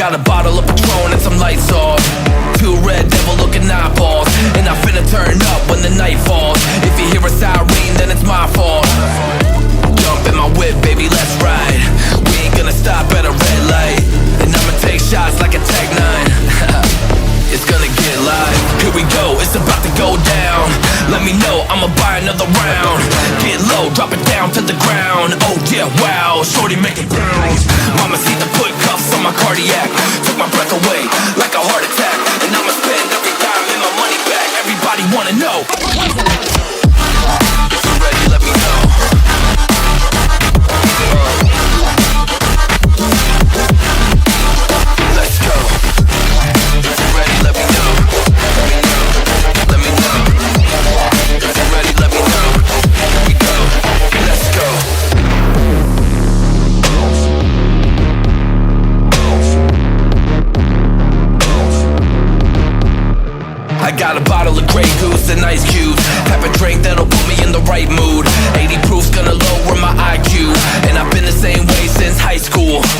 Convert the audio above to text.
got a bottle of Patron and some lights off, two red devil looking eyeballs, and I finna turn up when the night falls. If you hear a siren, then it's my fault. Jump in my whip, baby, let's ride. We ain't gonna stop at a red light, and I'ma take shots like a Tech 9. It's gonna get live. Here we go, it's about to go down. Let me know, I'ma buy another round. Get low, drop it down to the ground. Oh yeah, wow, shorty make it bounce. Mama see the put cuffs on my cardiac. Took my breath away like a heart attack. And I'ma spend every dime and my money back. Everybody wanna know. If you're ready, let me know. Let's go. If you're ready, let me know. Let me know. Let me know. If you're ready, let me know. Here we go. Let's go. I got a bottle of Grey Goose and ice cubes. Have a drink that'll put me in the right mood. 80 proof's gonna